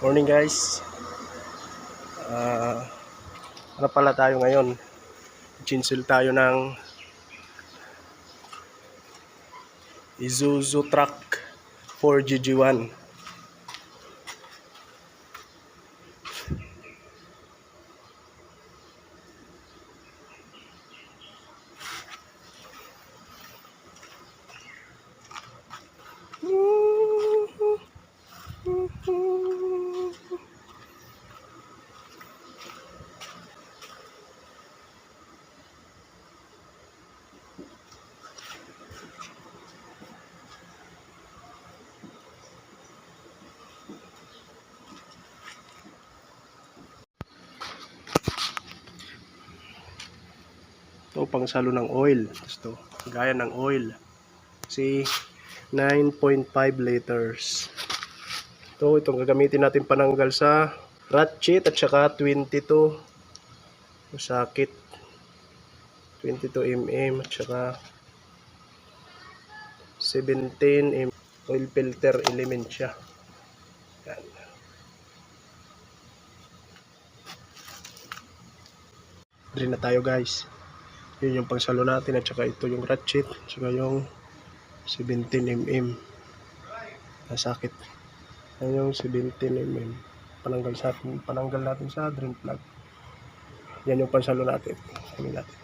Morning guys. Ah, ano pala tayo ngayon? Chinsil tayo ng Isuzu Truck 4GG1. Ito pang salo ng oil. Ito, gaya ng oil. Si 9.5 liters. Itong gagamitin natin pananggal sa ratchet at saka 22 socket. 22 mm at saka 17 mm oil filter element siya. Yan. Drain na tayo guys. Yun yung pangsalo natin at saka ito yung ratchet at saka yung 17mm na socket. Yan yung 17mm pananggal natin sa drain plug. Yan yung pansalo natin. Sabi natin.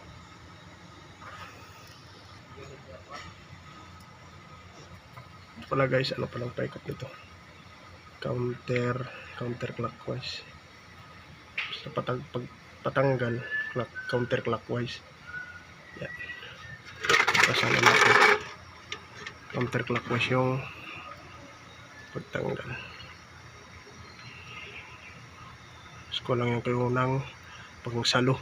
Ito pala guys, ano palang paikot nito? Counterclockwise. Sa patanggal counterclockwise. Yan. Pasalo natin. Counterclockwise yung pagtanggal. Gusto ko lang yung kayo ng pangsalo.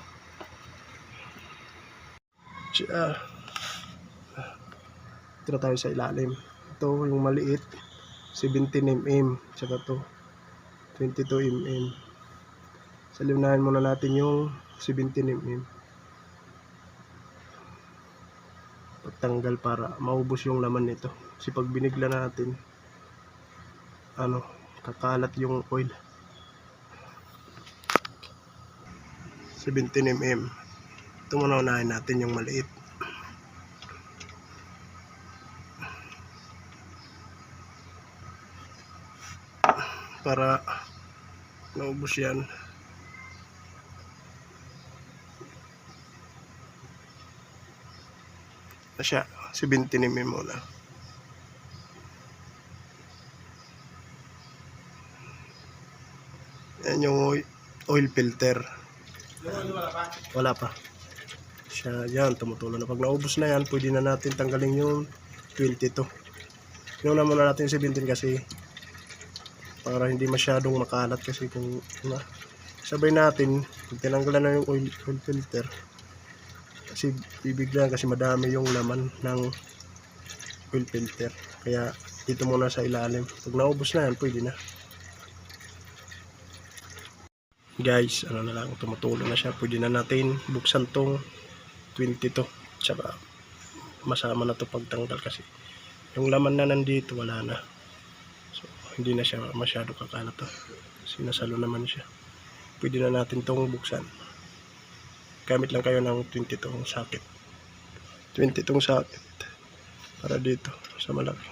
Ito na tayo sa ilalim. Ito yung maliit 17mm tsaka to 22mm. Saliunahan muna natin yung 17mm pagtanggal para maubos yung laman nito, kasi pag binigla natin kakalat yung oil. 17mm. Ito muna unahin natin yung maliit. Para naubos yan. Na siya 17mm muna. Yan yung oil filter. Wala pa. Siya yan, tumutulo na. Pag naubos na yan, pwede na natin tanggalin yung 22. Yung naman na natin 17 kasi para hindi masyadong makalat, kasi kung sabay natin tinanggalan na yung oil filter, kasi bibigyan, kasi madami yung laman ng oil filter. Kaya dito muna sa ilalim. Pag naubos na yan, pwede na. Guys, na lang, tumutulo na siya. Pwede na natin buksan tong 22. Tsaka masama na to pagtanggal, kasi yung laman na nandito wala na. So hindi na siya masyado kakalat to. Sinasalo naman siya. Pwede na natin tong buksan. Gamit lang kayo ng 22 socket. 22 socket para dito sa malaki.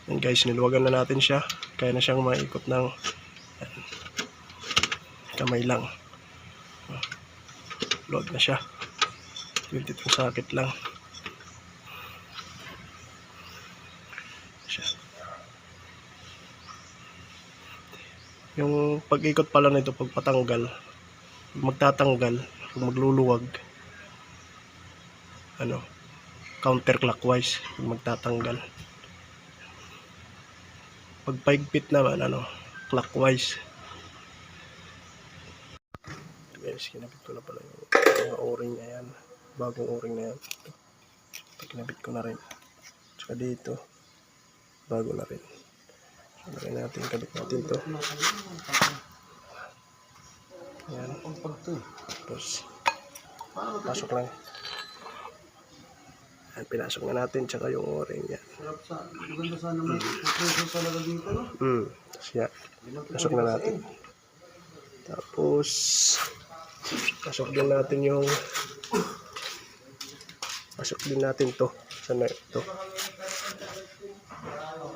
Yan guys, niluwagan na natin siya. Kaya na siyang maikot ng kamay lang. Load na siya. 22 socket lang. Siya. Yung pag-ikot pala nito, pag patanggal, magtatanggal, kung magluluwag, counterclockwise, magtatanggal. Pag paigpit naman, clockwise. Guys, kinabit ko na pala yung mga o-ring na yan. Bagong o-ring na yan. Ito, kinabit ko na rin. Tsaka dito, bago na rin. So, lagay natin, kabit natin to. Yan. Tapos, pasok lang. Ayan, pinasok na natin, tsaka yung o-ring niya. Sarap sa, maganda sana may preso talaga dito, no? Tapos yan, pasok na natin. Tapos, pasok din natin to. Sana ito.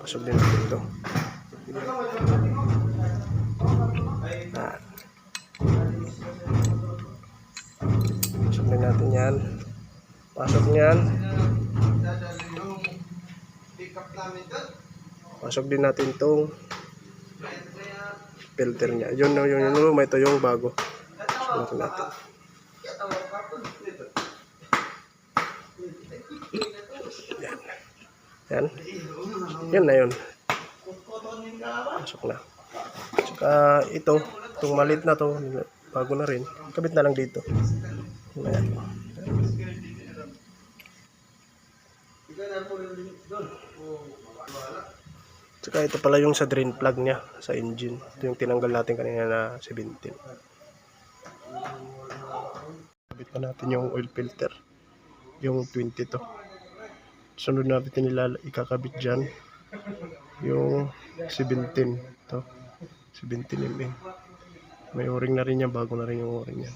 Pasok din natin to. Pasok din natin yan. Pasok niyan. Pasok din natin tong filter niya. Yun, may ito yung bago. Pasok natin. Yan. Yan na yun. Pasok na. Saka ito, itong maliit na to, bago na rin. Kabit na lang dito. Ayan. Saka ito pala yung sa drain plug niya sa engine. Ito yung tinanggal natin kanina na 17. Kabit pa natin yung oil filter. Yung 20 to. Sunod natin ikakabit dyan yung 17 to 17 mm. May o-ring na rin yan, bago na rin yung o-ring yan.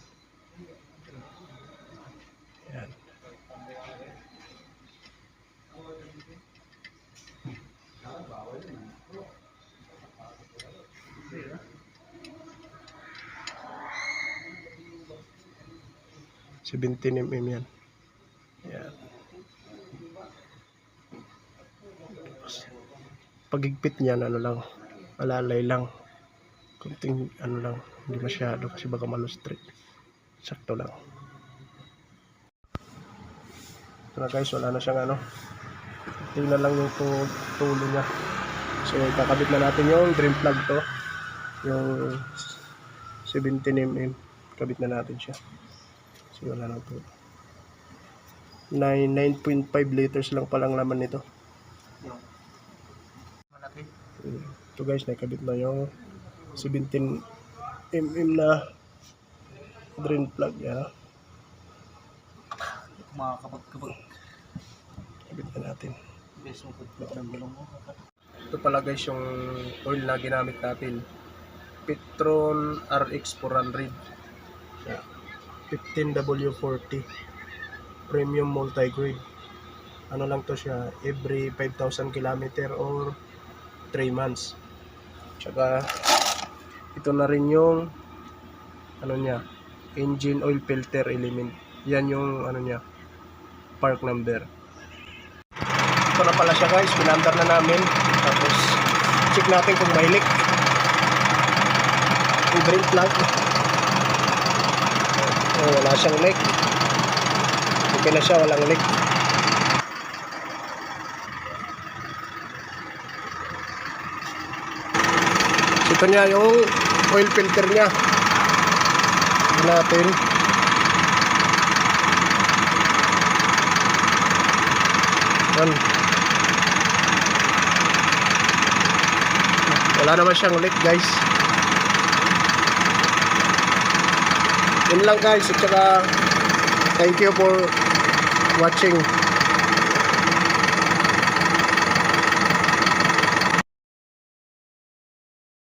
Yan. $17 mm yan. Yan. Pagigpit niyan, ano lang, malalay lang. Kunting ano lang, hindi masyado kasi baka malustrit. Sakto lang. Ito na guys, wala na siyang ano. Tingnan lang yung tulo niya. So kakabit na natin yung drain plug to. Yung 17 mm. Kabit na natin siya. So wala na po. 9.5 liters lang palang laman nito. Ito guys, nakabit na yung 17 mm na drain plug ya. Mga kapag Kabit na natin. best mo pagpapit ng gulong mo. Ito pala guys yung oil na ginamit natin. Petron RX 400. 15W40 premium multi-grade. Ano lang to siya, every 5,000 km or 3 months. Tsaka ito na rin yung ano niya, engine oil filter element. Yan yung ano niya, part number. Ito na pala siya guys, pinandar na namin. Tapos check natin kung may leak. Yung drain plug. Wala siyang leak. Okay na siya, walang leak. Ito niya yung oil filter niya. Ito natin. Yan. Wala naman siyang leak guys. Yun lang guys. At saka thank you for watching.